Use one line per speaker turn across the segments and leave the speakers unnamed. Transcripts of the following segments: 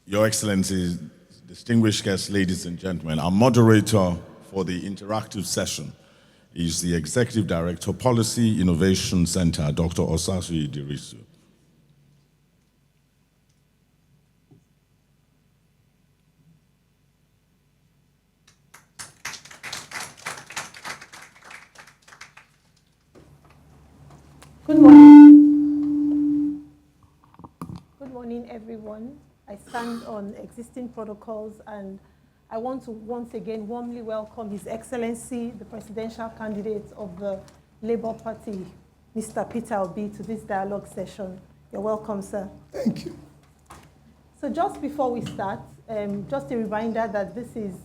Your Excellencies, distinguished guests, ladies and gentlemen, our moderator for the interactive session is the Executive Director, Policy Innovation Center, Dr. Osasu Idirisu.
Good morning. Good morning, everyone. I stand on existing protocols, and I want to once again warmly welcome His Excellency, the presidential candidate of the Labour Party, Mr. Peter Obi, to this dialogue session. You're welcome, sir.
Thank you.
So just before we start, just a reminder that this is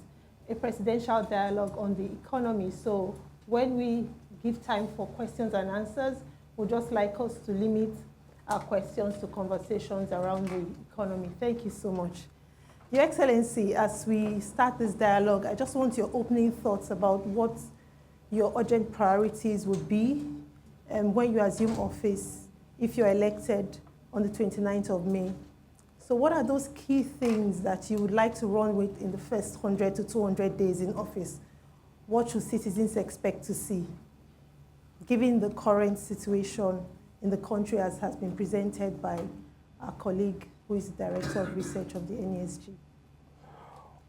a presidential dialogue on the economy. So when we give time for questions and answers, we'd just like us to limit our questions to conversations around the economy. Thank you so much. Your Excellency, as we start this dialogue, I just want your opening thoughts about what your urgent priorities would be when you assume office, if you're elected on the 29th of May. So what are those key things that you would like to run with in the first 100 to 200 days in office? What should citizens expect to see, given the current situation in the country as has been presented by our colleague who is the Director of Research of the NESG?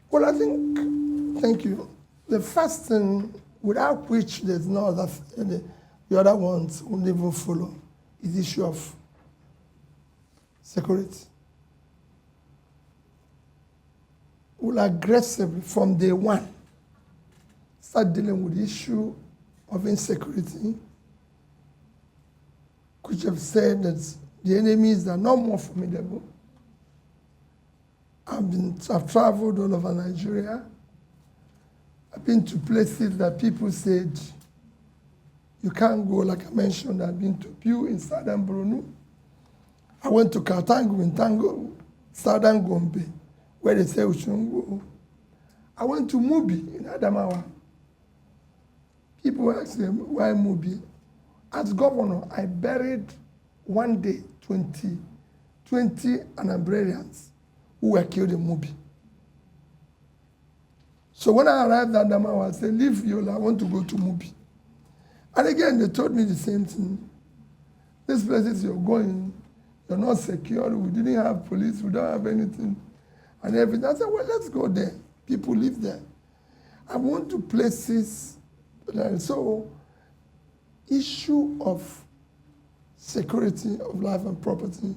Well, I think, thank you. The first thing, without which there's no other, the other ones will never follow, is the issue of security. We'll aggressively, from day one, start dealing with the issue of insecurity, which have said that the enemies are not more formidable. I've traveled all over Nigeria. I've been to places that people said you can't go, like I mentioned. I've been to Pew in southern Borno. I went to Katangu in southern Gombe, where they say we shouldn't go. I went to Mubi in Adamawa. People ask them, why Mubi? As governor, I buried one day 20 Anambarians who were killed in Mubi. So when I arrived at Adamawa, I said, leave Yola, I want to go to Mubi. And again, they told me the same thing. These places you're going, you're not secure, we didn't have police, we don't have anything, and everything. I said, well, let's go there. People live there. I went to places, so issue of security of life and property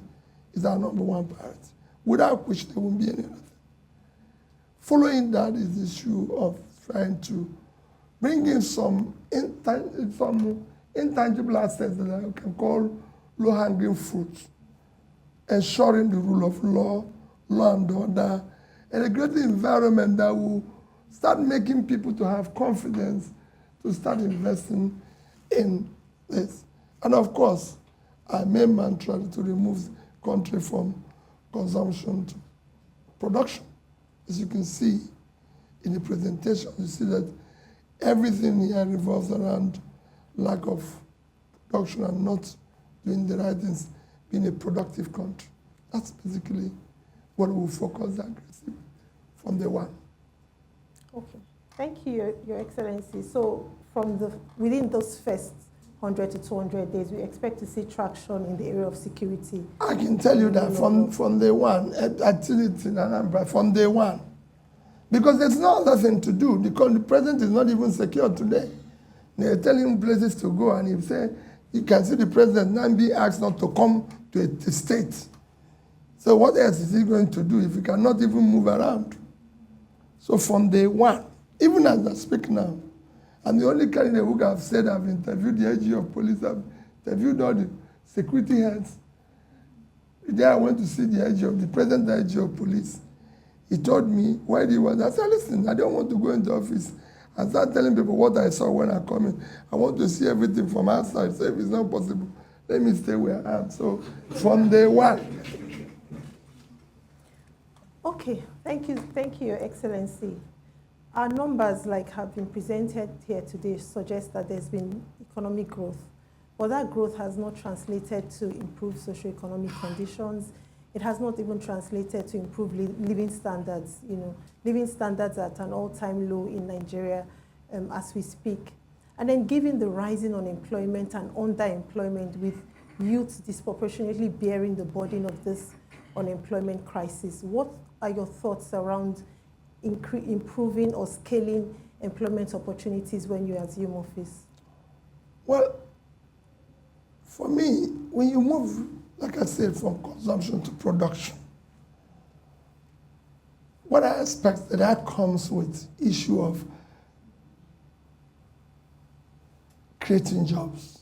is our number one priority, without which there won't be any other thing. Following that is the issue of trying to bring in some intangible assets that I can call low-hanging fruits, ensuring the rule of law, law and order, and a great environment that will start making people to have confidence to start investing in this. And of course, our main mantra to remove country from consumption to production. As you can see in the presentation, you see that everything here revolves around lack of production and not doing the right things, being a productive country. That's basically what we will focus aggressively from day one.
Okay, thank you, Your Excellency. So within those first 100 to 200 days, we expect to see traction in the area of security.
I can tell you that from day one, activity in Anambra, from day one. Because there's no other thing to do, because the president is not even secure today. They're telling him places to go, and he say, you can see the president now being asked not to come to a state. So what else is he going to do if he cannot even move around? So from day one, even as I speak now, I'm the only candidate who have said I've interviewed the IG of police, I've interviewed all the security heads. The day I went to see the IG of the present IG of police, he told me why he was. I said, listen, I don't want to go into office and start telling people what I saw when I come in. I want to see everything from outside. So if it's not possible, let me stay where I am. So from day one.
Okay, thank you, Your Excellency. Our numbers, like have been presented here today, suggest that there's been economic growth, but that growth has not translated to improved socioeconomic conditions it has not even translated to improve living standards. Living standards at an all-time low in Nigeria as we speak. And then given the rising unemployment and underemployment, with youth disproportionately bearing the burden of this unemployment crisis, what are your thoughts around improving or scaling employment opportunities when you assume office?
Well, for me, when you move, like I said, from consumption to production, what I expect that comes with issue of creating jobs.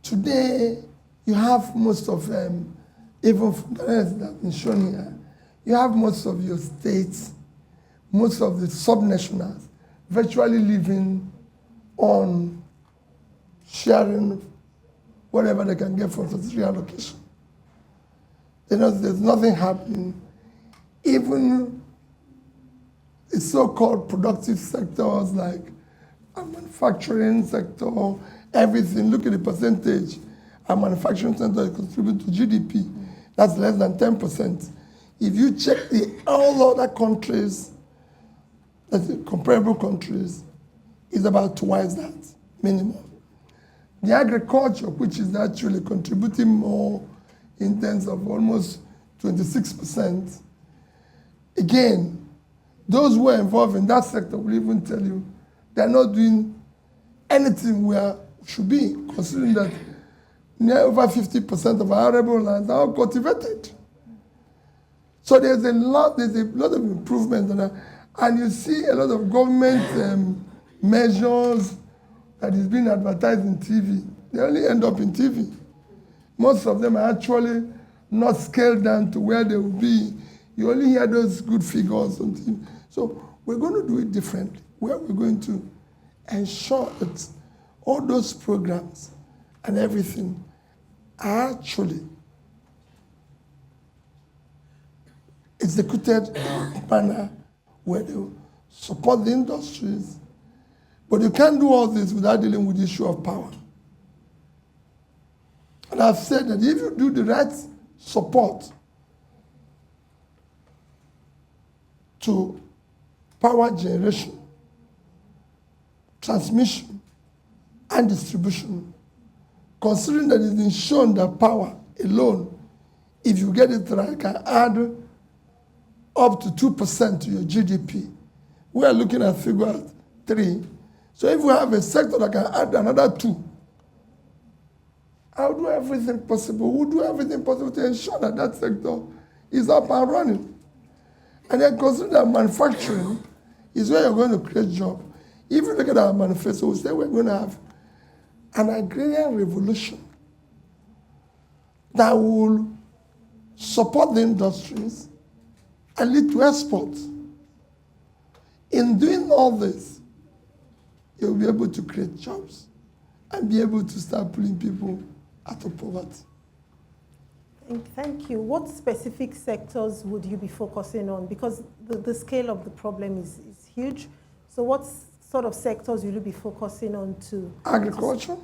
Today, you have most of even from the rest that have been shown here, you have most of your states, most of the subnationals virtually living on sharing whatever they can get from subsidy allocation. There's nothing happening. Even the so-called productive sectors like our manufacturing sector, everything, look at the percentage our manufacturing sector contribute to GDP. That's less than 10%. If you check all other countries, the comparable countries, is about twice that minimum. The agriculture, which is actually contributing more in terms of almost 26%, again, those who are involved in that sector will even tell you they're not doing anything where it should be, considering that near over 50% of our arable lands are cultivated. So there's a lot of improvement on that. And you see a lot of government measures that is being advertised in TV. They only end up in TV. Most of them are actually not scaled down to where they will be. You only hear those good figures on TV. So we're going to do it differently. Where we're going to ensure that all those programs and everything are actually executed in a manner where they support the industries. But you can't do all this without dealing with the issue of power. And I've said that if you do the right support to power generation, transmission, and distribution, considering that it's been shown that power alone, if you get it right, can add up to 2% to your GDP. We are looking at figure 3. So if we have a sector that can add another 2, I'll do everything possible. We'll do everything possible to ensure that that sector is up and running. And then consider that manufacturing is where you're going to create jobs. If you look at our manifesto, we say we're going to have an agrarian revolution that will support the industries and lead to exports. In doing all this, you'll be able to create jobs and be able to start pulling people out of poverty.
Thank you. What specific sectors would you be focusing on? Because the scale of the problem is huge. So what sort of sectors will you be focusing on to?
Agriculture.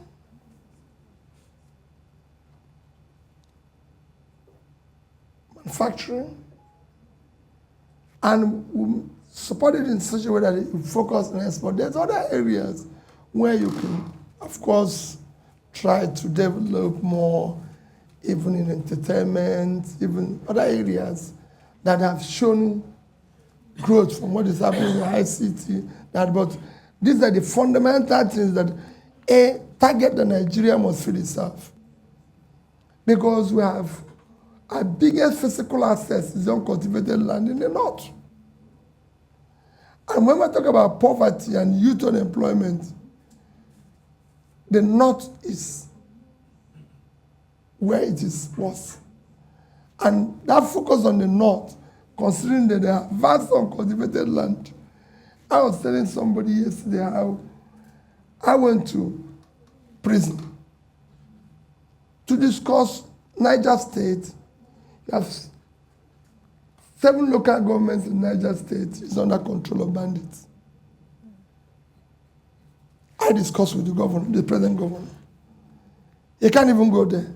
Manufacturing. And we support it in such a way that it focus on export. There's other areas where you can, of course, try to develop more, even in entertainment, even other areas that have shown growth from what is happening in ICT. But these are the fundamental things that a target that Nigeria must feed itself. Because we have our biggest physical access is uncultivated land in the north. And when we talk about poverty and youth unemployment, the north is where it is worse. And that focus on the north, considering that there are vast uncultivated land. I was telling somebody yesterday how I went to prison to discuss Niger State. You have 7 local governments in Niger State is under control of bandits. I discussed with the governor, the present governor. He can't even go there.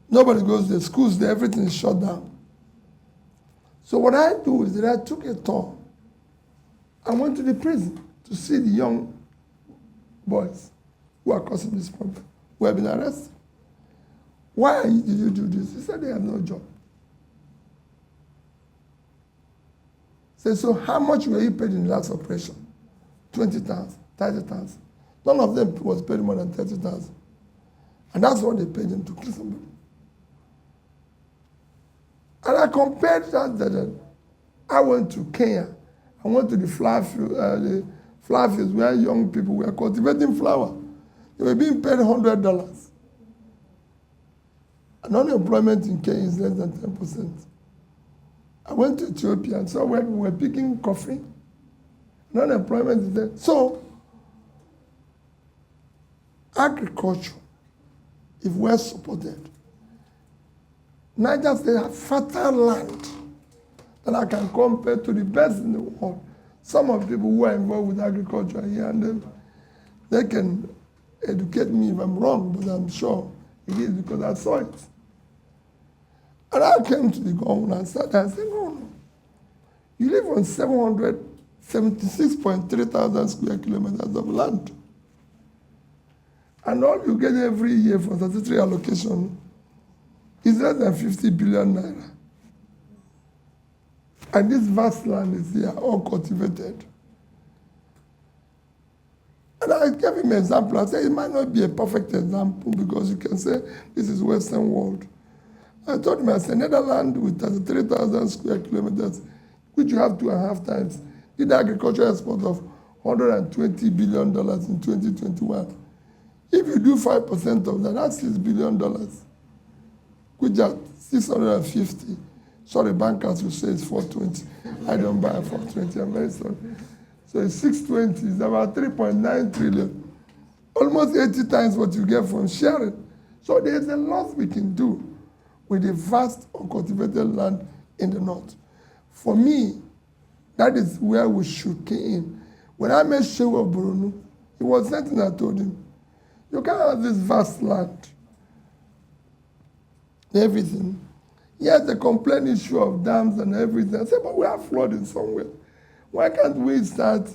Nobody goes to the schools there, everything is shut down. So what I do is that I took a tour. I went to the prison to see the young boys who are causing this problem, who have been arrested. Why did you do this? He said they have no job. Said, so how much were you paid in the last operation? 20,000, 30,000. None of them was paid more than 30,000. And that's what they paid him to kill somebody. And I compared that. I went to Kenya. I went to the flower fields where young people were cultivating flower. They were being paid $100. And unemployment in Kenya is less than 10%. I went to Ethiopia and saw where we were picking coffee. And unemployment is there. So, agriculture, if we're supported, Niger State have fertile land that I can compare to the best in the world. Some of the people who are involved with agriculture here, and they can educate me if I'm wrong, but I'm sure it is because I saw it. And I came to the government and sat there and said, no, you live on 776.3 thousand square kilometers of land. And all you get every year for statutory allocation is less than 50 billion naira. And this vast land is here, all cultivated. And I gave him an example. I said, it might not be a perfect example because you can say this is Western world. I told him, I said, Netherlands with 33,000 square kilometers, which you have 2.5 times, did agricultural export of $120 billion in 2021. If you do 5% of that, that's $6 billion, which are 650. Sorry, bankers will say it's 420. I don't buy 420, I'm very sorry. So it's 620, it's about 3.9 trillion. Almost 80 times what you get from sharing. So there's a lot we can do with the vast uncultivated land in the north. For me, that is where we should key in. When I met Shehu of Borno, it was something I told him. You can't have this vast land, everything. Yes, the complaint issue of dams and everything. I said, but we have flooding somewhere. Why can't we start?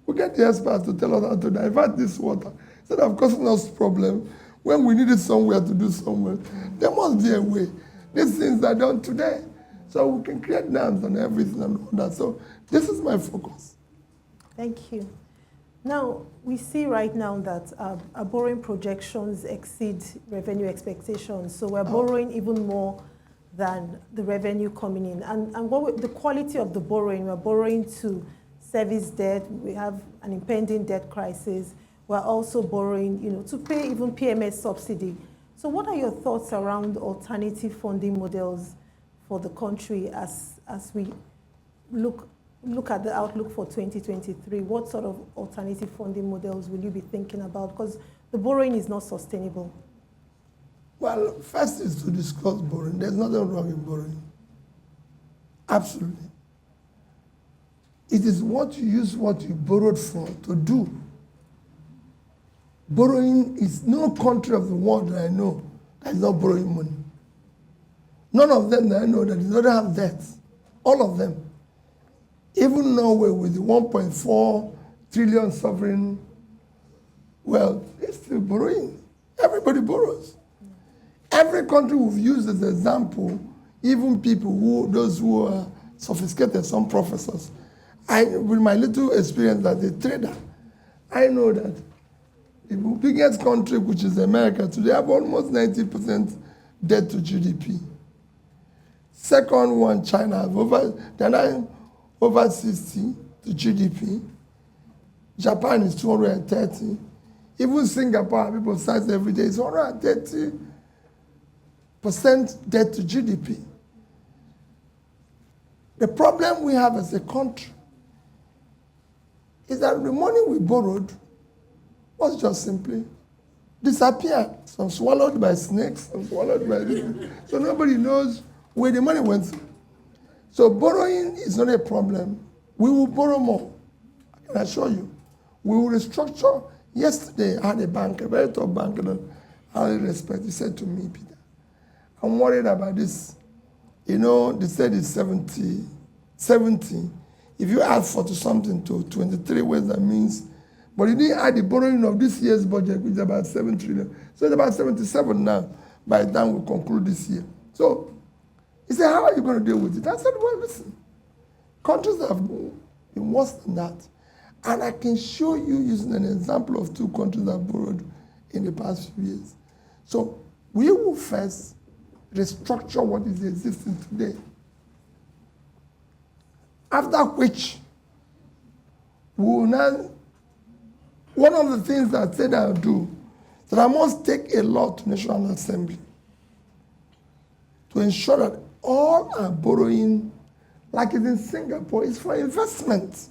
We get the experts to tell us how to divert this water instead of causing us problem when we need it somewhere to do somewhere. There must be a way. These things are done today. So we can create dams and everything and all that. So this is my focus.
Thank you. Now, we see right now that our borrowing projections exceed revenue expectations. So we're borrowing even more than the revenue coming in. And the quality of the borrowing, we're borrowing to service debt. We have an impending debt crisis. We're also borrowing, to pay even PMS subsidy. So what are your thoughts around alternative funding models for the country as we look at the outlook for 2023? What sort of alternative funding models will you be thinking about? Because the borrowing is not sustainable.
Well, first is to discuss borrowing. There's nothing wrong in borrowing. Absolutely. It is what you use what you borrowed for to do. Borrowing is no country of the world that I know that is not borrowing money. None of them that I know that do not have debt. All of them. Even Norway with the 1.4 trillion sovereign wealth, they're still borrowing. Everybody borrows. Every country we've used as an example, even people those who are sophisticated, some professors. With my little experience as a trader, I know that the biggest country, which is America, today have almost 90% debt to GDP. Second one, China, over 60 to GDP. Japan is 230. Even Singapore, people cite every day, is 130% debt to GDP. The problem we have as a country is that the money we borrowed was just simply disappeared. Some swallowed by snakes, some swallowed by this. So nobody knows where the money went. So borrowing is not a problem. We will borrow more. I can assure you. We will restructure. Yesterday, I had a banker, a very top banker that I respect. He said to me, Peter, I I'm worried about this. You know, they said it's 70. If you add 40 something to 23, what that means? But you didn't add the borrowing of this year's budget, which is about 7 trillion. So it's about 77 now by the time we conclude this year. So he said, how are you going to deal with it? I said, well, listen, countries have been worse than that. And I can show you using an example of 2 countries that have borrowed in the past few years. So we will first restructure what is existing today. After which, we will now, one of the things that I said I'll do, that I must take a law to National Assembly to ensure that all our borrowing, like it's in Singapore, is for investment.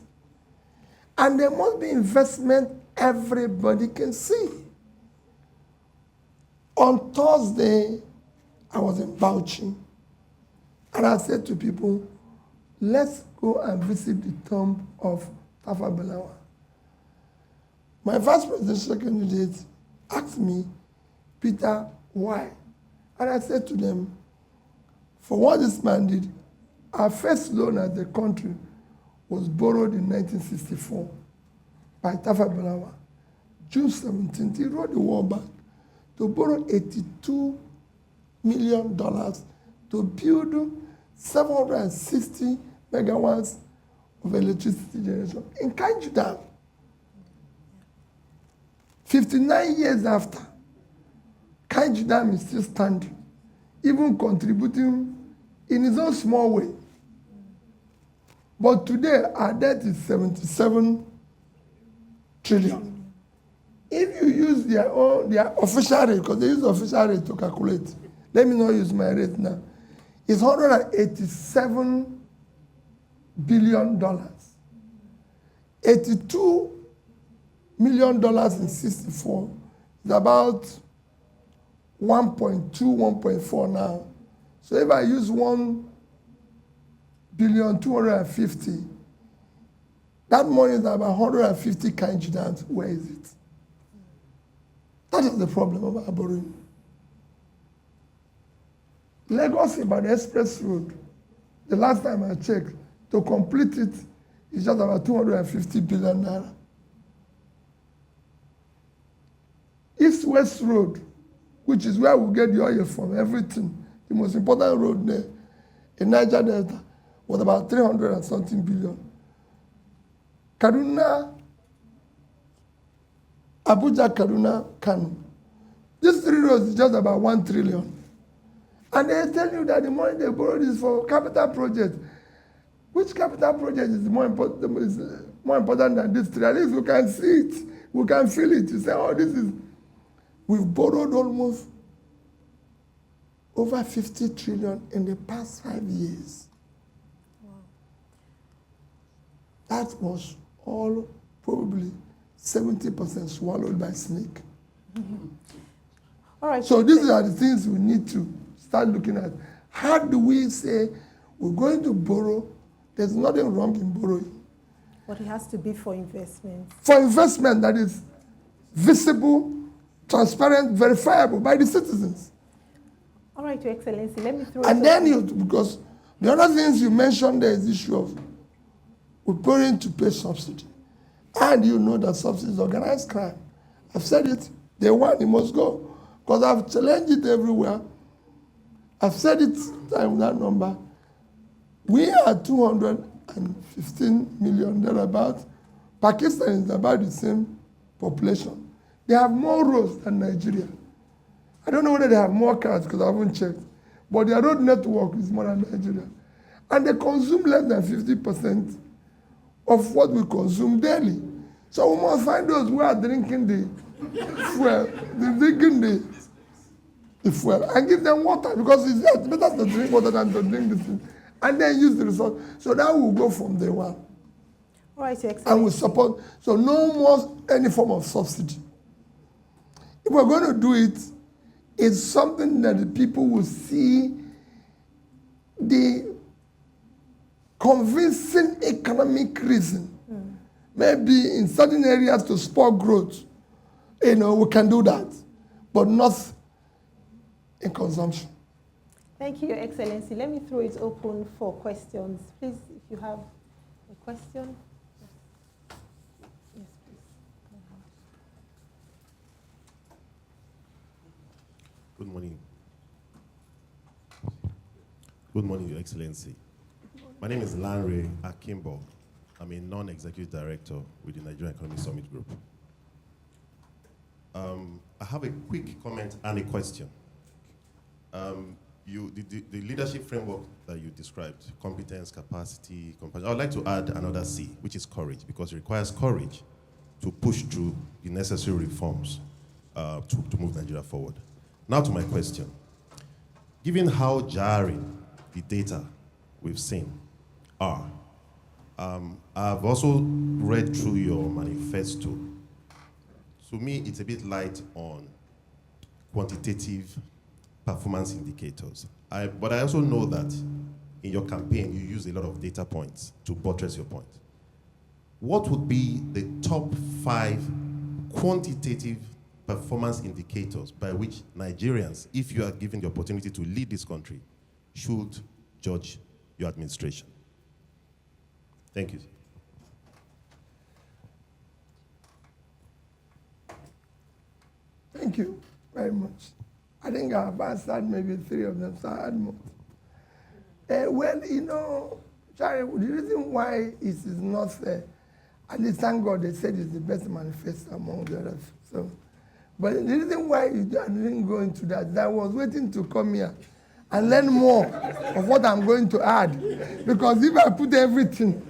And there must be investment everybody can see. On Thursday, I was in Bauchi, and I said to people, let's go and visit the tomb of Tafawa Balewa. My vice presidential candidate asked me, Peter, why? And I said to them, for what this man did, our first loan as a country was borrowed in 1964 by Tafawa Balewa. June 17th, he wrote the World Bank to borrow $82 million to build 760 megawatts of electricity generation in Kaiju Dam. 59 years after, Kaiju Dam is still standing, even contributing in its own small way. But today, our debt is 77 trillion. If you use their official rate, because they use the official rate to calculate, let me not use my rate now, it's $187 billion. $82 million in 64 is about 1.2, 1.4 now. So if I use 1,250,000,000, that money is about 150 Kainji dams. Where is it? That is the problem of our borrowing. Lagos Ibadan Express Road, the last time I checked, to complete it is just about 250 billion naira. East-West Road, which is where we get the oil from, everything, the most important road there in Niger Delta, was about 300 and something billion. Kaduna, Abuja, Kaduna, Kano. These 3 roads is just about 1 trillion. And they tell you that the money they borrowed is for capital projects. Which capital project is more important than this 3? At least we can see it. We can feel it. You say, oh, this is... We've borrowed almost over 50 trillion in the past 5 years. Wow. That was all probably 70% swallowed by snake.
All right.
So these are the things we need to start looking at. How do we say we're going to borrow? There's nothing wrong in borrowing.
But it has to be for investment.
For investment that is visible, transparent, verifiable by the citizens.
All right, Your Excellency, let me throw
And then because the other things you mentioned there is the issue of we're borrowing to pay subsidy. And you know that subsidy is organized crime. I've said it, day one, it must go. Because I've challenged it everywhere. I've said it time that number. We are 215 million thereabout. Pakistan is about the same population. They have more roads than Nigeria. I don't know whether they have more cars because I haven't checked. But their road network is more than Nigeria. And they consume less than 50% of what we consume daily. So we must find those who are drinking the fuel, the fuel, and give them water because it's better to drink water than to drink the food. And then use the resource. So that will go from day one.
All right, Your Excellency.
And we support, so no more any form of subsidy. If we're going to do it, it's something that the people will see the convincing economic reason. Maybe in certain areas to spur growth, we can do that, but not in consumption.
Thank you, Your Excellency. Let me throw it open for questions. Please, if you have a question. Yes, please.
Good morning. Good morning, Your Excellency. My name is Lanre Akimbo. I'm a non-executive director with the Nigerian Economic Summit Group. I have a quick comment and a question. The leadership framework that you described, competence, capacity, compassion, I would like to add another C, which is courage, because it requires courage to push through the necessary reforms to move Nigeria forward. Now to my question. Given how jarring the data we've seen are, I've also read through your manifesto. To me, it's a bit light on quantitative performance indicators. But I also know that in your campaign, you use a lot of data points to buttress your point. What would be the top 5 quantitative performance indicators by which Nigerians, if you are given the opportunity to lead this country, should judge your administration? Thank you.
Thank you very much. I think I've answered maybe 3 of them, so I add more. Well, you know, Charlie, the reason why it is not fair, at least thank God they said it's the best manifesto among the others. So, but the reason why I didn't go into that is I was waiting to come here and learn more of what I'm going to add. Because if I put everything,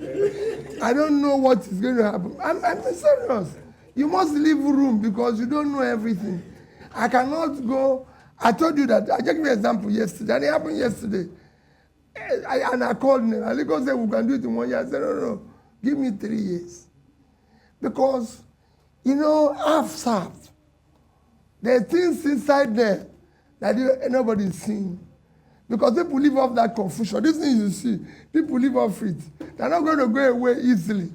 I don't know what is going to happen. I'm serious. You must leave room because you don't know everything. I cannot go. I told you that. I just give you an example yesterday. And it happened yesterday. And I called him. And he said, we can do it in 1 year. I said, no. Give me 3 years. Because, you know, I've served. There are things inside there that nobody's seeing. Because people live off that confusion. These things you see, people live off it. They're not going to go away easily.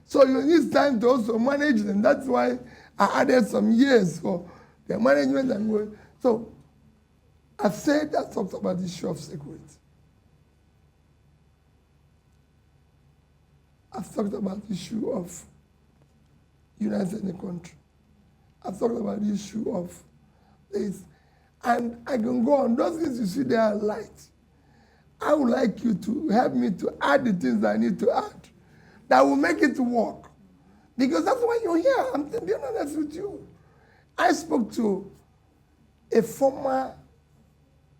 So you need time to also manage them. That's why I added some years for their management and going. So I talked about the issue of security. I've talked about the issue of uniting the country. I've talked about the issue of this. And I can go on. Those things you see there are light. I would like you to help me to add the things I need to add that will make it work. Because that's why you're here. I'm being honest with you. I spoke to a former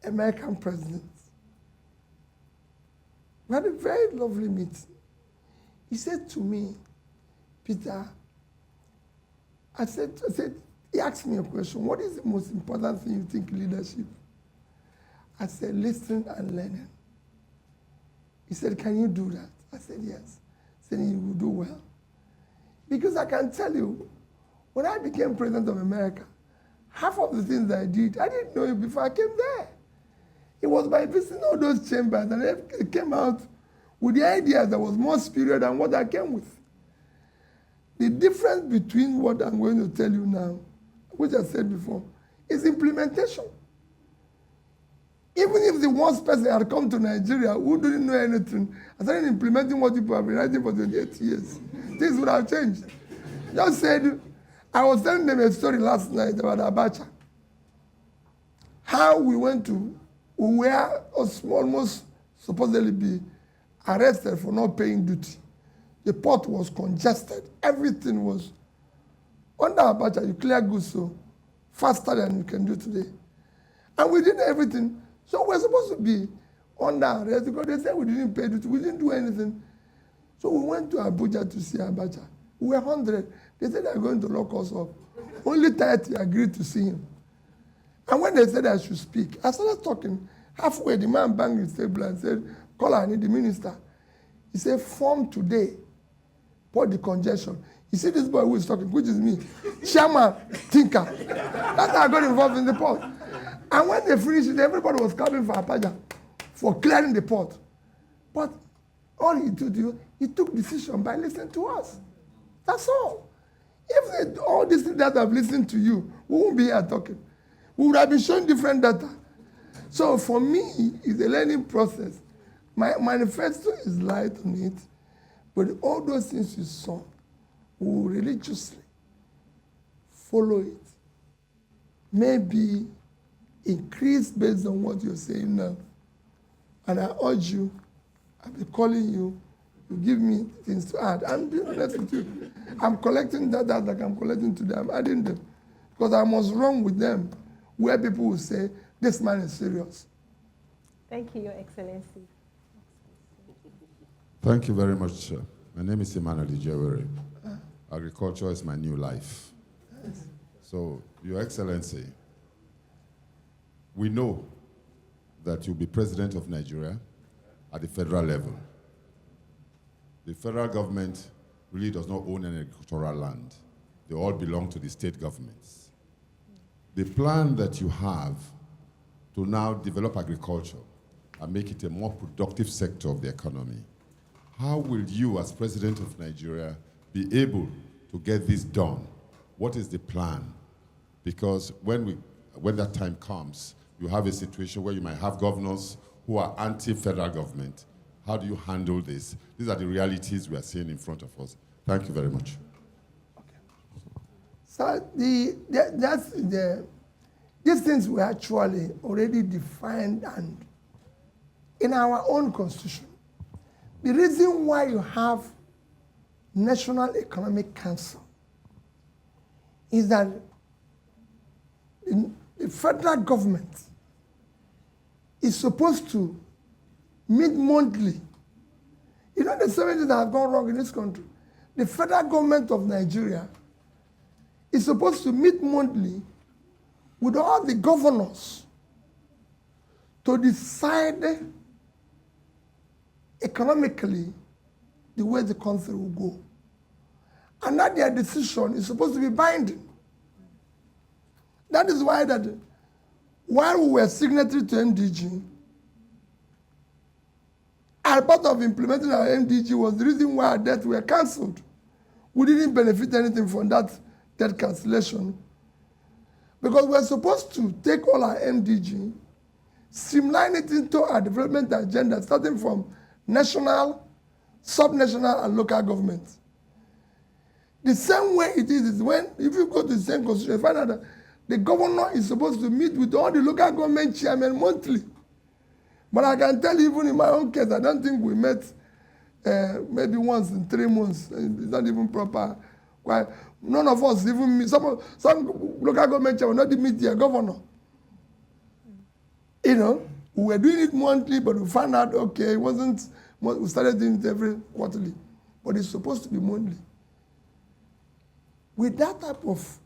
American president. We had a very lovely meeting. He said to me, Peter, he asked me a question. What is the most important thing you think in leadership? I said, listening and learning. He said, can you do that? I said, yes. He said, you will do well. Because I can tell you, when I became president of America, half of the things I didn't know it before I came there. It was by visiting all those chambers, and I came out with the idea that was more superior than what I came with. The difference between what I'm going to tell you now, which I said before, is implementation. Even if the worst person had come to Nigeria who didn't know anything and started implementing what people have been writing for 28 years, things would have changed. Just said, I was telling them a story last night about Abacha. How we were almost supposedly be arrested for not paying duty. The port was congested. Everything was. Under Abacha, you clear goods so faster than you can do today. And we did everything. So we're supposed to be under arrest because they said we didn't pay duty. We didn't do anything. So we went to Abuja to see Abacha. We were 100. They said they're going to lock us up. Only 30 agreed to see him. And when they said I should speak, I started talking. Halfway, the man banged his table and said, call I need the minister. He said, form today. Put the congestion. You see this boy who is talking, which is me. Chairman, thinker. That's how I got involved in the port. And when they finished it, everybody was clapping for Apaja for clearing the port. But all he did, he took decision by listening to us. That's all. If all this data have listened to you, we won't be here talking. We would have been showing different data. So for me, it's a learning process. My manifesto is light on it, but all those things you saw, we will religiously follow it. Maybe increase based on what you're saying now. And I urge you, I'll be calling you, you give me things to add. I'm being honest with you. I'm collecting that like I'm collecting today. I'm adding them. Because I must run with them where people will say, this man is serious.
Thank you, Your Excellency.
Thank you very much, sir. My name is Emmanuel Gregory. Agriculture is my new life.
Yes.
So, Your Excellency, we know that you'll be president of Nigeria at the federal level. The federal government really does not own any agricultural land. They all belong to the state governments. The plan that you have to now develop agriculture and make it a more productive sector of the economy, how will you, as president of Nigeria, be able to get this done? What is the plan? Because when that time comes, you have a situation where you might have governors who are anti-federal government. How do you handle this? These are the realities we are seeing in front of us. Thank you very much.
Okay. So these things were actually already defined and in our own constitution. The reason why you have National Economic Council is that the federal government is supposed to meet monthly. You know the same thing that has gone wrong in this country. The federal government of Nigeria is supposed to meet monthly with all the governors to decide economically the way the country will go. And that their decision is supposed to be binding. That is why that while we were signatory to MDG, and part of implementing our MDG was the reason why our debts were cancelled. We didn't benefit anything from that debt cancellation because we're supposed to take all our MDG, streamline it into our development agenda, starting from national, sub-national, and local governments. The same way it is when, if you go to the same constitution, you find out that the governor is supposed to meet with all the local government chairmen monthly. But I can tell you, even in my own case, I don't think we met maybe once in 3 months. It's not even proper. Quite, none of us even meet. Some local government chairmen not even meet their governor. You know, we were doing it monthly, but we found out, okay, it wasn't, we started doing it every quarterly. But it's supposed to be monthly. With that type of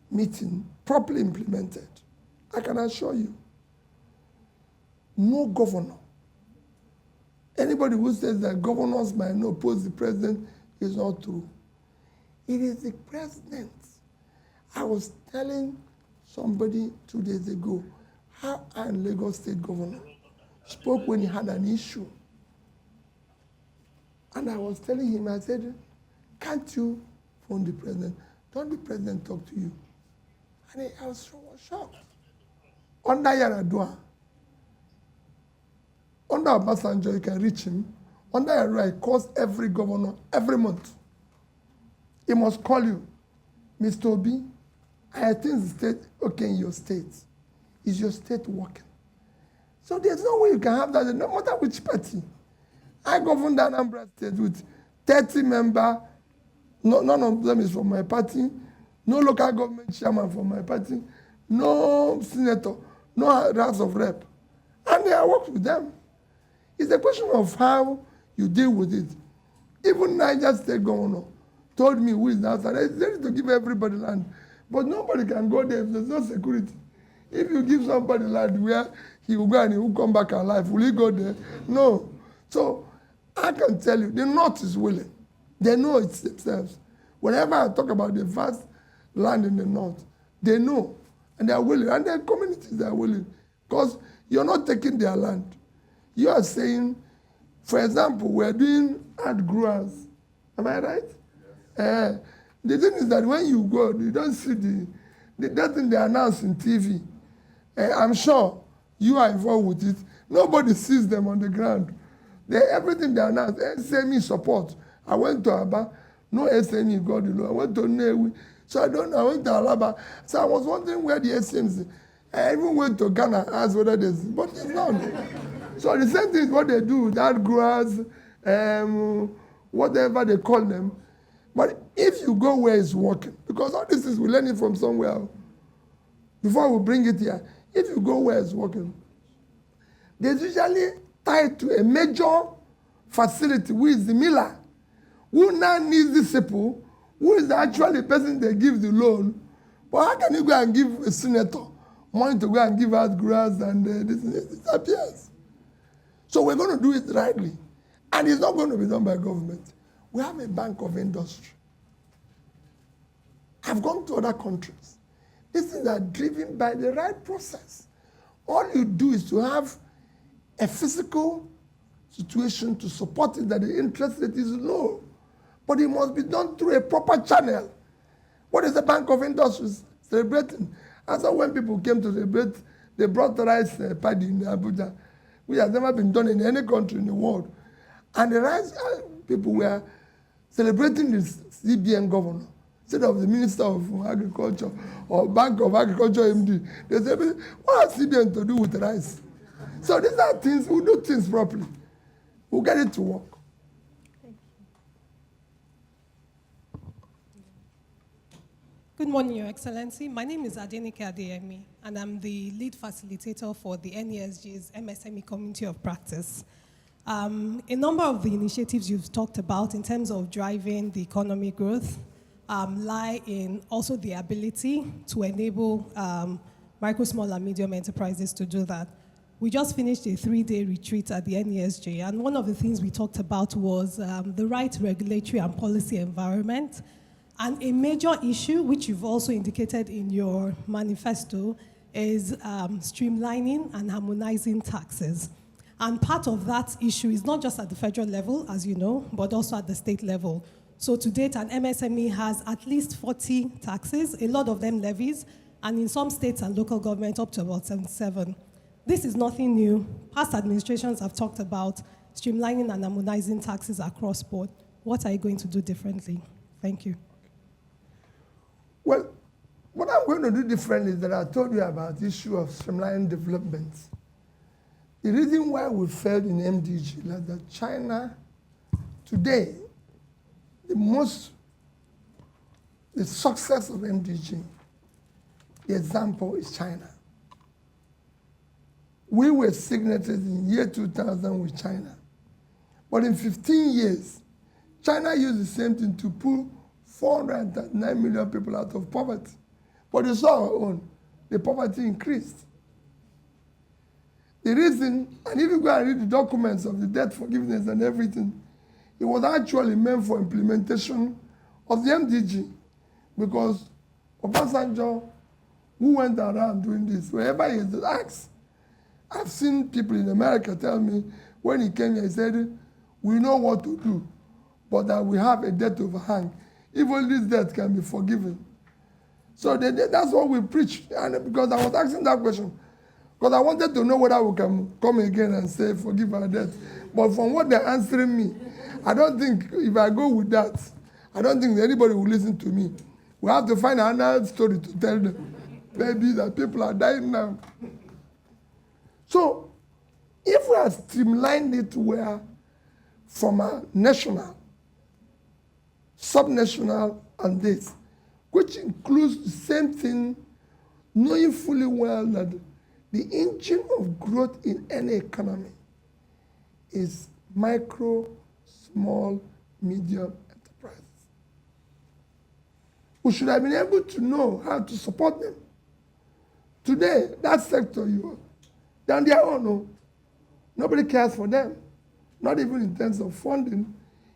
meeting properly implemented, I can assure you, no governor, anybody who says that governors might not oppose the president is not true. It is the president. I was telling somebody 2 days ago how a Lagos State governor spoke when he had an issue. And I was telling him, I said, can't you phone the president? Don't the president talk to you? And I was shocked. Under Yaradua, under Obasanjo, you can reach him. Under Yaradua, he calls every governor every month. He must call you, Mr. Obi, I think the state, okay, in your state. Is your state working? So there's no way you can have that, no matter which party. I governed Anambra State with 30 members. No, none of them is from my party. No local government chairman from my party. No senator. No House of Rep. And I worked with them. It's a question of how you deal with it. Even Niger State governor told me who is the answer. It's ready to give everybody land. But nobody can go there if there's no security. If you give somebody land where he will go and he will come back alive, will he go there? No. So I can tell you, the North is willing. They know it themselves. Whenever I talk about the vast land in the North, they know. And they are willing. And their communities are willing. Because you're not taking their land. You are saying, for example, we're doing ad growers. Am I right? Yes. The thing is that when you go, you don't see that thing they announce in TV. I'm sure you are involved with it. Nobody sees them on the ground. Everything they announce, SME support. I went to Aba, no SME got the loan. I went to Newi, so I went to Alaba. So I was wondering where the SMEs. I even went to Ghana, asked whether there's, but there's none. So the same thing is what they do, that growers, whatever they call them. But if you go where it's working, because all this is we learn it from somewhere, before we bring it here, if you go where it's working, there's usually tied to a major facility, who is the miller, who now needs these people, who is actually the person they give the loan. But how can you go and give a senator money to go and give out grants and this disappears? So we're going to do it rightly. And it's not going to be done by government. We have a bank of industry. I've gone to other countries. These things are driven by the right process. All you do is to have a physical situation to support it, that the interest rate is low. But it must be done through a proper channel. What is the Bank of Industries celebrating? And so when people came to celebrate, they brought the rice paddy in Abuja, which has never been done in any country in the world. And the rice people were celebrating the CBN governor instead of the Minister of Agriculture or Bank of Agriculture MD. They said, what has CBN to do with rice? So these are things, we do things properly. We'll get it to work.
Good morning, Your Excellency. My name is Adenike Adeyemi, and I'm the lead facilitator for the NESG's MSME Community of Practice. A number of the initiatives you've talked about in terms of driving the economic growth lie in also the ability to enable micro, small, and medium enterprises to do that. We just finished a 3-day retreat at the NESG, and one of the things we talked about was the right regulatory and policy environment. And a major issue, which you've also indicated in your manifesto, is streamlining and harmonizing taxes. And part of that issue is not just at the federal level, as you know, but also at the state level. So to date, an MSME has at least 40 taxes, a lot of them levies, and in some states and local government up to about 77. This is nothing new. Past administrations have talked about streamlining and harmonizing taxes across board. What are you going to do differently? Thank you.
Well, what I'm going to do differently is that I told you about the issue of streamlining development. The reason why we failed in MDG is that China, today, the success of MDG, the example is China. We were signatories in year 2000 with China. But in 15 years, China used the same thing to pull 409 million people out of poverty. But you saw our own, the poverty increased. The reason, and if you go and read the documents of the debt forgiveness and everything, it was actually meant for implementation of the MDG, because Obasanjo, who went around doing this, wherever he is asked, I've seen people in America tell me, when he came here, he said, we know what to do, but that we have a debt overhang. Even this debt can be forgiven. So that's what we preach. And because I was asking that question, because I wanted to know whether we can come again and say, forgive our debt. But from what they're answering me, I don't think, if I go with that, I don't think anybody will listen to me. We have to find another story to tell them. Maybe that people are dying now. So, if we have streamlined it where from a national, subnational, and this, which includes the same thing, knowing fully well that the engine of growth in any economy is micro, small, medium enterprises. We should have been able to know how to support them. Today, that sector, they're on their own. No? Nobody cares for them, not even in terms of funding.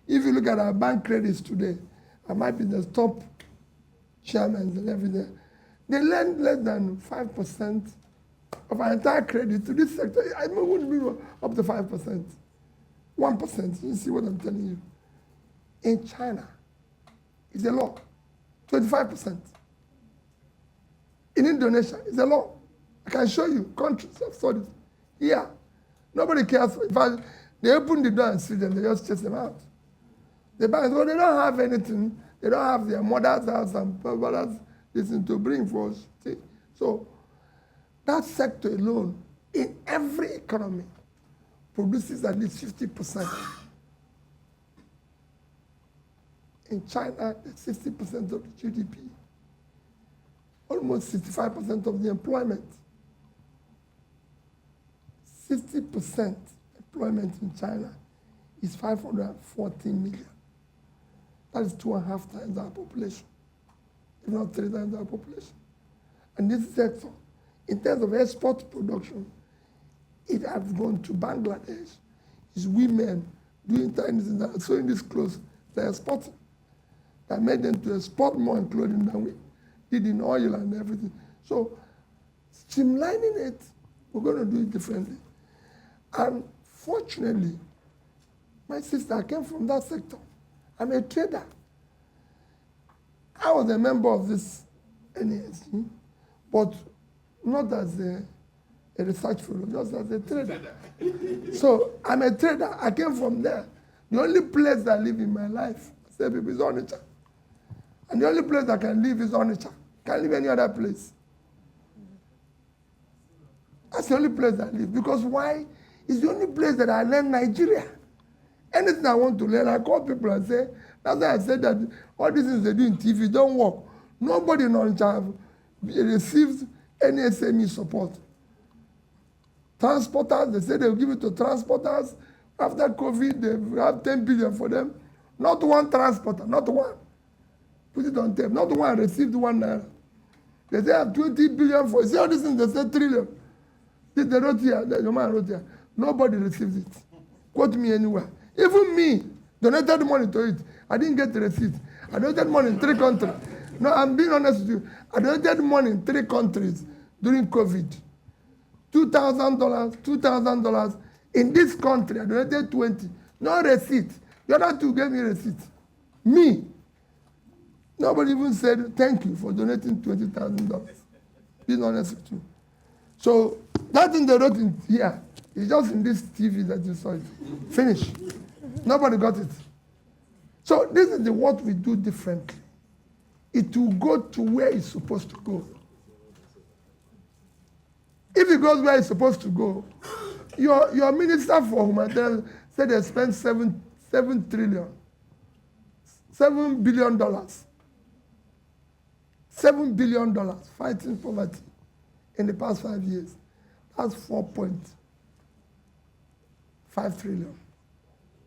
If you look at our bank credits today, I might be the top chairmen and everything. They lend less than 5% of our entire credit to this sector. I wouldn't be up to 5%. 1%. You see what I'm telling you? In China, it's a law. 25%. In Indonesia, it's a law. I can show you countries of studies. Here, nobody cares. In fact, they open the door and see them, they just chase them out. The banks, well, they don't have anything. They don't have their mother's house and father's thing to bring for us. See? So that sector alone, in every economy, produces at least 50%. In China, 60% of the GDP, almost 65% of the employment. 60% employment in China is 514 million. That is 2.5 times our population, if not 3 times our population. And this sector, in terms of export production, it has gone to Bangladesh. It's women doing tiny things, that sewing these clothes, they're exporting. That made them to export more in clothing than we did in oil and everything. So, streamlining it, we're going to do it differently. And fortunately, my sister came from that sector. I'm a trader. I was a member of this NESG, but not as a research fellow, just as a trader. So I'm a trader. I came from there. The only place that I live in my life, I say people, is Onitsha. And the only place I can live is Onitsha. Can't live any other place. That's the only place I live. Because why? It's the only place that I learn Nigeria. Anything I want to learn, I call people and say, that's why I said that all these things they do in TV don't work. Nobody in Onitsha receives any SME support. Transporters, they say they'll give it to transporters. After COVID, they have 10 billion for them. Not one transporter, not one. Put it on tape. Not one received 1 naira. They say have 20 billion for, see all these things, they say trillion. They wrote here, the man wrote here. Nobody receives it. Quote me anywhere. Even me, donated money to it. I didn't get the receipt. I donated money in 3 countries. No, I'm being honest with you. I donated money in 3 countries during COVID. $2,000, $2,000. In this country, I donated 20. No receipt. The other 2 gave me receipt. Me. Nobody even said thank you for donating $20,000. Being honest with you. So that thing they wrote in here is just in this TV that you saw it. Finish. Nobody got it. So this is what we do differently. It will go to where it's supposed to go. If it goes where it's supposed to go, your minister for humanitarian said they spent $7 billion. $7 billion fighting poverty in the past 5 years. That's 4.5 trillion.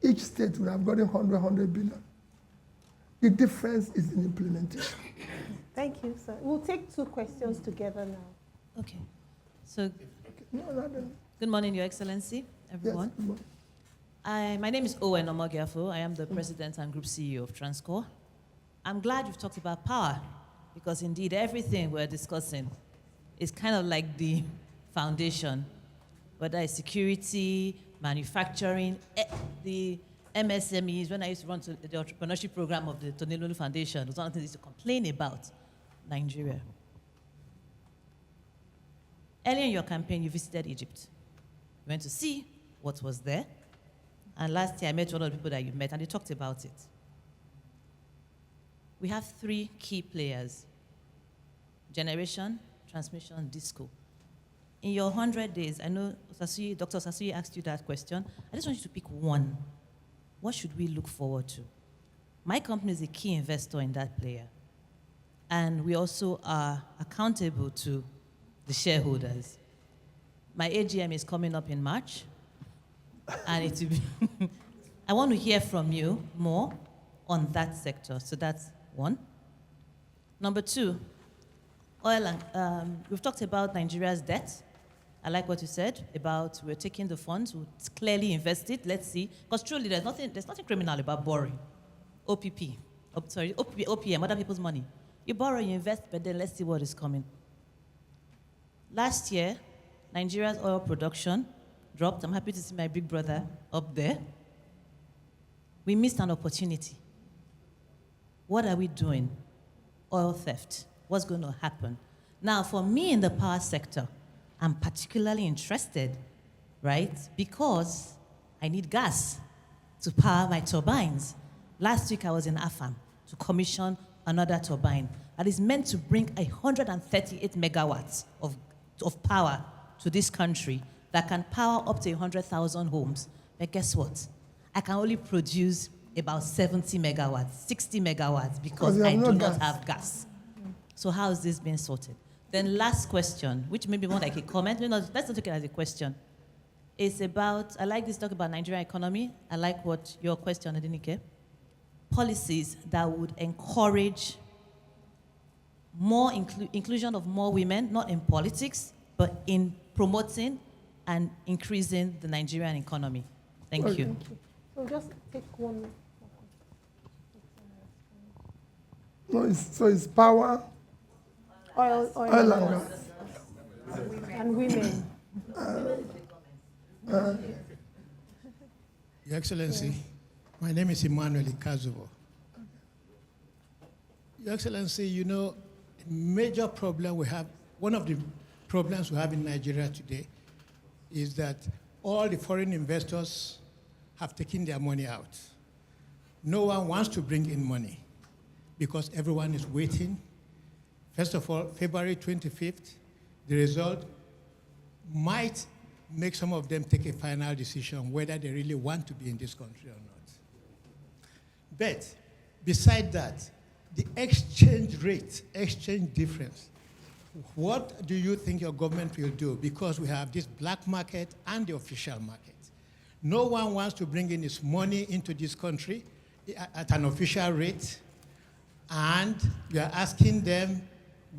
Each state would have gotten 100 billion. The difference is in implementation.
Thank you, sir. We'll take 2 questions together now.
Okay. So,
No,
good morning, Your Excellency, everyone.
Yes, good morning.
My name is Owen Omogiafo. I am the President and Group CEO of Transcorp. I'm glad you've talked about power, because indeed everything we're discussing is kind of like the foundation, whether it's security, manufacturing, the MSMEs. When I used to run the entrepreneurship program of the Tony Lulu Foundation, it was one of the things I used to complain about Nigeria. Earlier in your campaign, you visited Egypt. You went to see what was there. And last year, I met one of the people that you met, and they talked about it. We have 3 key players: generation, transmission, disco. In your 100 days, I know Dr. Sasuyi asked you that question. I just want you to pick one. What should we look forward to? My company is a key investor in that player. And we also are accountable to the shareholders. My AGM is coming up in March. And it will be I want to hear from you more on that sector. So that's 1. Number 2, oil and we've talked about Nigeria's debt. I like what you said about we're taking the funds, we'll clearly invest it. Let's see, because truly there's nothing criminal about borrowing. OPM, other people's money. You borrow, you invest, but then let's see what is coming. Last year, Nigeria's oil production dropped. I'm happy to see my big brother up there. We missed an opportunity. What are we doing? Oil theft. What's going to happen? Now, for me in the power sector, I'm particularly interested, right? Because I need gas to power my turbines. Last week I was in Afam to commission another turbine that is meant to bring 138 megawatts of power to this country that can power up to 100,000 homes. But guess what? I can only produce about 70 megawatts, 60 megawatts because I do not have gas. So how is this being sorted? Then last question, which maybe more like a comment. No, let's not take it as a question. It's about, I like this talk about Nigerian economy. I like what your question, Adenike. Policies that would encourage more inclusion of more women, not in politics, but in promoting and increasing the Nigerian economy. Thank you.
Thank you. So just take one.
No, so it's power,
Oil
oil and gas.
and women.
Your Excellency, my name is Emmanuel Ikazubo. Your Excellency, you know, a major problem we have, one of the problems we have in Nigeria today is that all the foreign investors have taken their money out. No one wants to bring in money because everyone is waiting. First of all, February 25th, the result might make some of them take a final decision whether they really want to be in this country or not. But beside that, the exchange rate, exchange difference, what do you think your government will do? Because we have this black market and the official market. No one wants to bring in its money into this country at an official rate, and we are asking them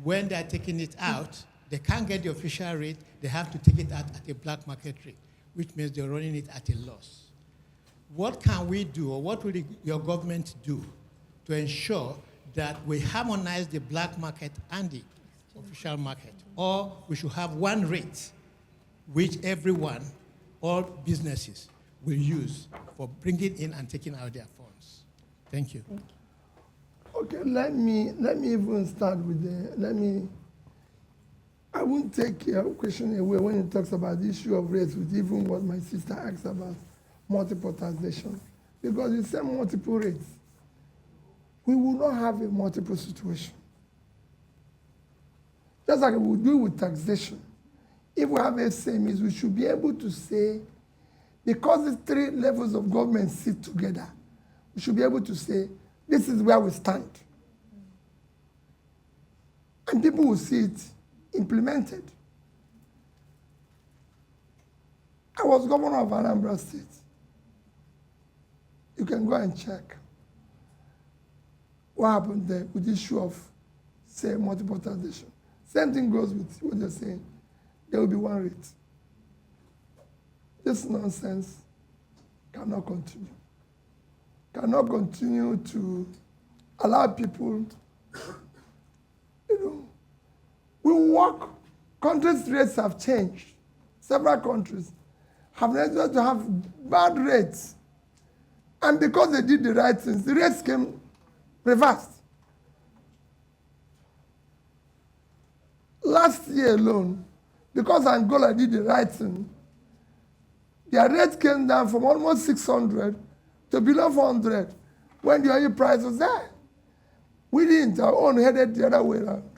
when they're taking it out, they can't get the official rate, they have to take it out at a black market rate, which means they're running it at a loss. What can we do, or what will your government do to ensure that we harmonize the black market and the official market? Or we should have one rate which everyone, all businesses, will use for bringing in and taking out their funds. Thank you.
Okay, let me even start with I won't take your question away when it talks about the issue of rates with even what my sister asked about multiple taxation. Because you say multiple rates, we will not have a multiple situation. Just like we do with taxation. If we have SMEs, we should be able to say, because the three levels of government sit together, we should be able to say, this is where we stand. And people will see it implemented. I was governor of Anambra State. You can go and check what happened there with the issue of, say, multiple taxation. Same thing goes with what you're saying. There will be one rate. This nonsense cannot continue. Cannot continue to allow people, we work, countries' rates have changed. Several countries have needed to have bad rates. And because they did the right things, the rates came reversed. Last year alone, because Angola did the right thing, their rate came down from almost 600 to below 400 when the oil price was there. We didn't, our own headed the other way around.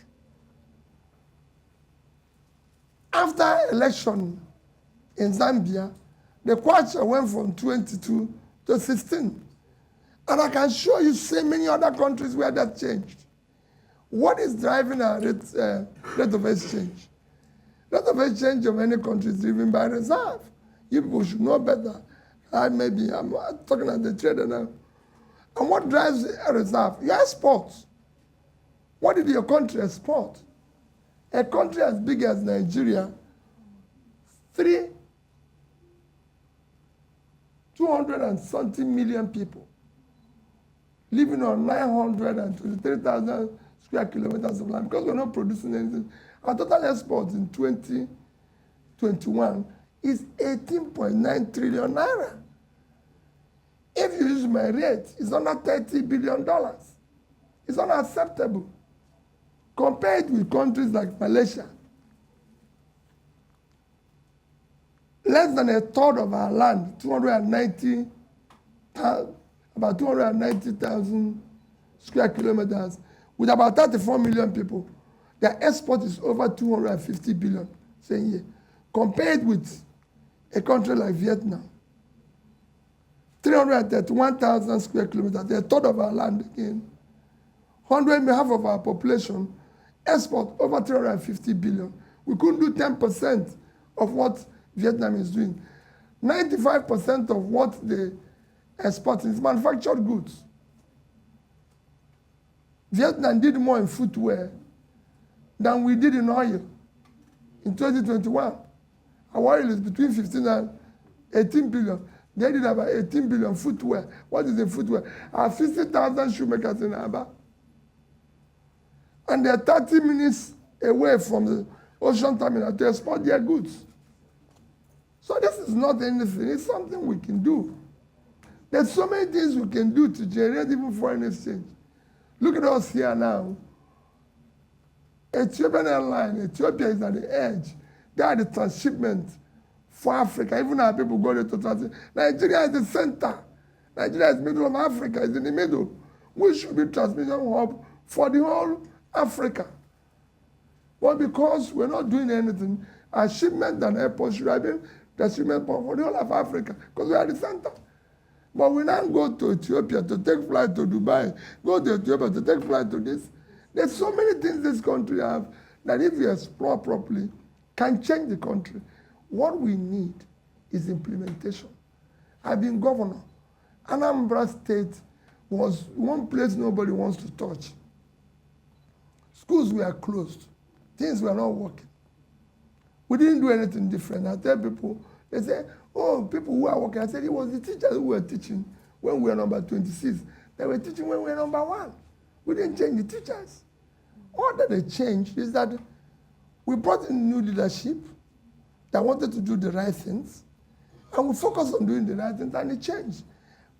After election in Zambia, the kwacha went from 22 to 16. And I can show you so many other countries where that changed. What is driving our rate of exchange? Rate of exchange of any country is driven by reserve. You people should know better. I'm talking at the trader now. And what drives a reserve? Your exports. What did your country export? A country as big as Nigeria, 200 and something million people living on 923,000 square kilometers of land because we're not producing anything. Our total exports in 2021 is 18.9 trillion naira. If you use my rate, it's under $30 billion. It's unacceptable. Compared with countries like Malaysia, less than a third of our land, about 290,000 square kilometers, with about 34 million people. Their export is over 250 billion, same year. Compared with a country like Vietnam, 331,000 square kilometers, they're a third of our land again. 100 half of our population, export over 350 billion. We couldn't do 10% of what Vietnam is doing. 95% of what they export is manufactured goods. Vietnam did more in footwear than we did in oil in 2021. Our oil is between 15 and 18 billion. They did about 18 billion footwear. What is the footwear? Our 50,000 shoemakers in Aba. And they're 30 minutes away from the ocean terminal to export their goods. So this is not anything. It's something we can do. There's so many things we can do to generate even foreign exchange. Look at us here now. Ethiopian airline, Ethiopia is at the edge. They are the transshipment for Africa. Even our people go there to transit. Nigeria is the center. Nigeria is middle of Africa, it's in the middle. We should be transmission hub for the whole Africa. But because we're not doing anything, our shipment and airport should have been the shipment for the whole of Africa, because we are the center. But we now go to Ethiopia to take flight to Dubai, go to Ethiopia to take flight to this. There's so many things this country have that if you explore properly, can change the country. What we need is implementation. I've been governor. Anambra State was one place nobody wants to touch. Schools were closed. Things were not working. We didn't do anything different. I tell people, they say, oh, people who are working. I said, it was the teachers who were teaching when we were number 26. They were teaching when we were number 1. We didn't change the teachers. All that they changed is that we brought in new leadership that wanted to do the right things, and we focused on doing the right things, and it changed.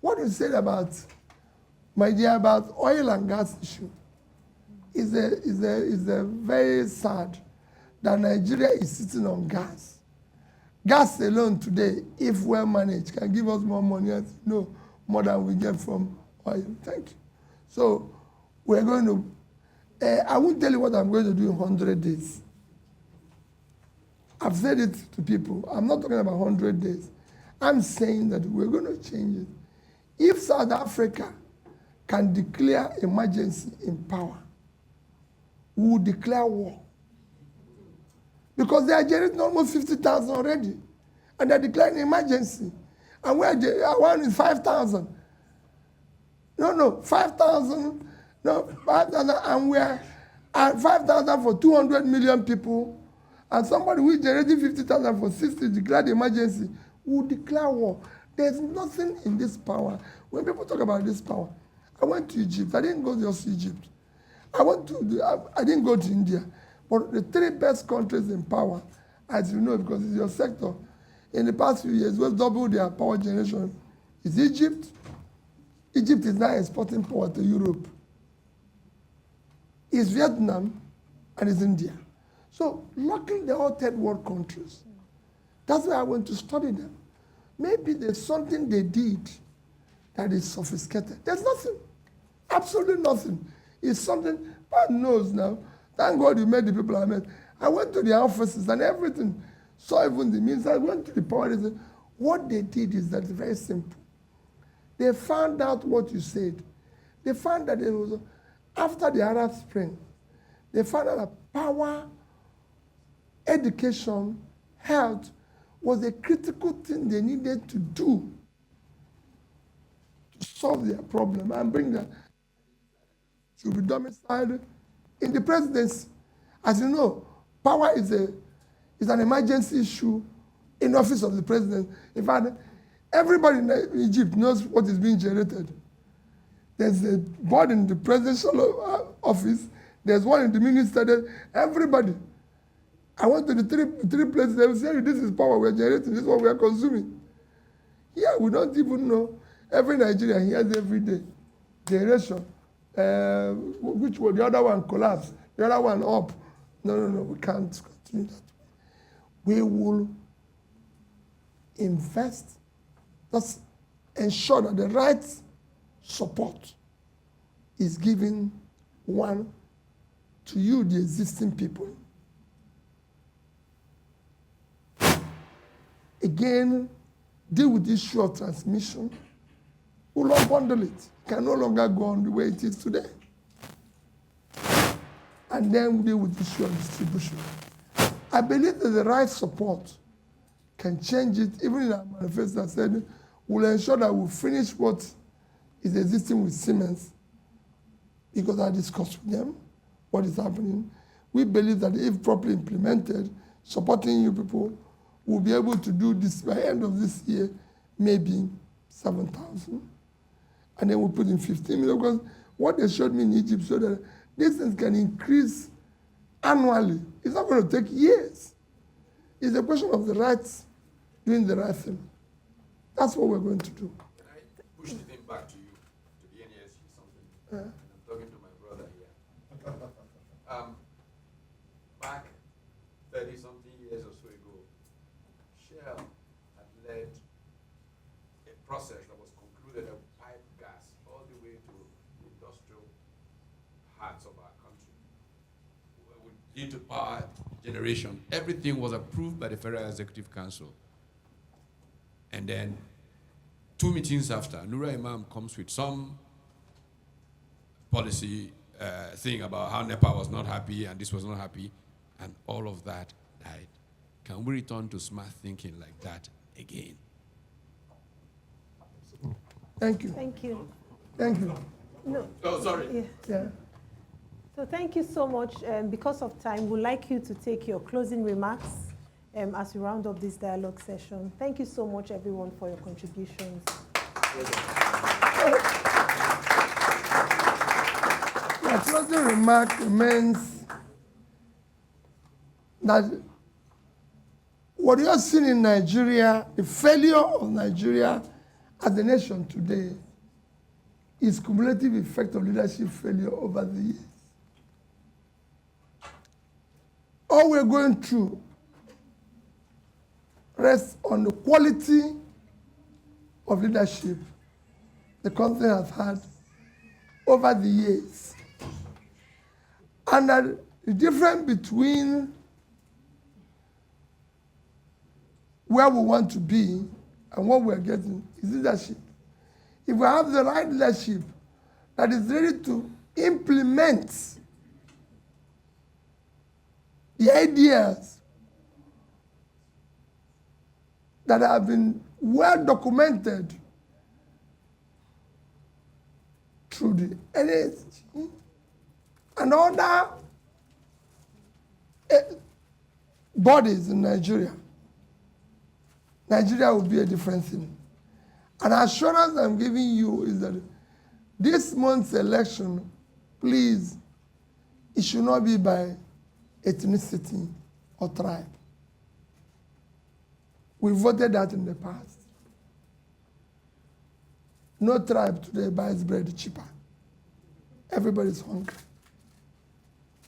What you said about, my dear, about oil and gas issue is a very sad that Nigeria is sitting on gas. Gas alone today, if well managed, can give us more money, more than we get from oil. Thank you. So we're going to, I won't tell you what I'm going to do in 100 days. I've said it to people. I'm not talking about 100 days. I'm saying that we're going to change it. If South Africa can declare emergency in power, we will declare war. Because they are generating almost 50,000 already. And they're declaring emergency. And one is 5,000. No, 5,000. No, 5,000. And we're at 5,000 for 200 million people. And somebody who is generating 50,000 for 60 declared emergency will declare war. There's nothing in this power. When people talk about this power, I went to Egypt. I didn't go just to Egypt. I didn't go to India. But the 3 best countries in power, as you know, because it's your sector, in the past few years, we've doubled their power generation. Is Egypt. Egypt is now exporting power to Europe. It's Vietnam, and it's India. So, luckily, they're all third world countries. That's why I went to study them. Maybe there's something they did that is sophisticated. There's nothing. Absolutely nothing. It's something, God knows now. Thank God you met the people I met. I went to their offices and everything. Saw even the means. I went to the power. What they did is that it's very simple. They found out what you said. They found that it was, after the Arab Spring, they found out that power, education, health was a critical thing they needed to do to solve their problem and bring them to be domiciled in the presidency. As you know, power is an emergency issue in the office of the president. In fact, everybody in Egypt knows what is being generated. There's a board in the presidential office, there's one in the minister, everybody. I went to the three places, they will say, this is power we're generating, this is what we are consuming. Here, we don't even know. Every Nigerian hears every day. Generation. Which one? The other one collapsed. The other one up. No, we can't continue that way. We will invest, just ensure that the right support is given, one, to you, the existing people. Again, deal with the issue of transmission. We'll not bundle it. It can no longer go on the way it is today. And then we deal with the issue of distribution. I believe that the right support can change it. Even in our manifesto, I said, we'll ensure that we finish what is existing with Siemens, because I discussed with them what is happening. We believe that if properly implemented, supporting you people, we'll be able to do this by the end of this year, maybe 7,000. And then we'll put in 15 million, because what they showed me in Egypt showed that these things can increase annually. It's not going to take years. It's a question of the rights, doing the right thing. That's what we're going to do.
Can I push the thing back to you, to the NESG something? And I'm talking to my brother here. Back 30-something years or so ago, Shell had led a process that was concluded of pipe gas all the way to the industrial hearts of our country. Due to power generation, everything was approved by the Federal Executive Council. And then 2 meetings after, Nura Imam comes with some policy thing about how NEPA was not happy and this was not happy, and all of that died. Can we return to smart thinking like that again?
Thank you.
Thank you.
Thank you.
No.
Oh, sorry.
Yeah.
Yeah.
So thank you so much. Because of time, we'd like you to take your closing remarks as we round up this dialogue session. Thank you so much, everyone, for your contributions.
My closing remark remains that what you are seeing in Nigeria, the failure of Nigeria as a nation today, is cumulative effect of leadership failure over the years. All we're going through rests on the quality of leadership the country has had over the years. And that the difference between where we want to be and what we're getting is leadership. If we have the right leadership that is ready to implement the ideas that have been well documented through the NESG and other bodies in Nigeria, Nigeria will be a different thing. An assurance I'm giving you is that this month's election, please, it should not be by ethnicity or tribe. We voted that in the past. No tribe today buys bread cheaper. Everybody's hungry.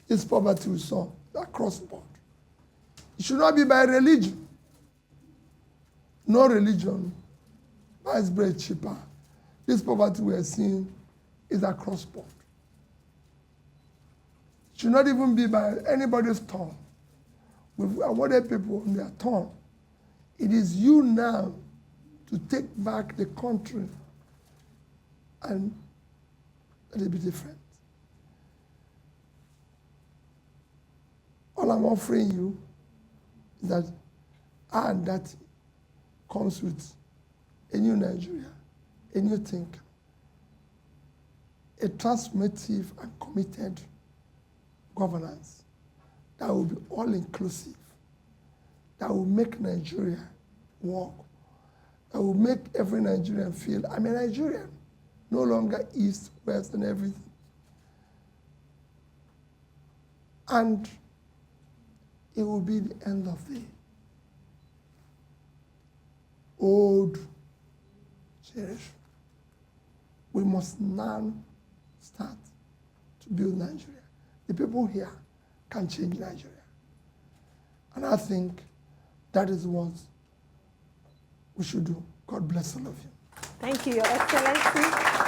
This poverty we saw across the board. It should not be by religion. No religion buys bread cheaper. This poverty we are seeing is across the board. It should not even be by anybody's tongue. We've awarded people on their tongue. It is you now to take back the country and let it be different. All I'm offering you is that and that comes with a new Nigeria, a new thinker, a transformative and committed governance that will be all-inclusive, that will make Nigeria work, that will make every Nigerian feel, I'm a Nigerian, no longer East, West, and everything. And it will be the end of the old generation. We must now start to build Nigeria. The people here can change Nigeria. And I think that is what we should do. God bless all of you.
Thank you, Your Excellency.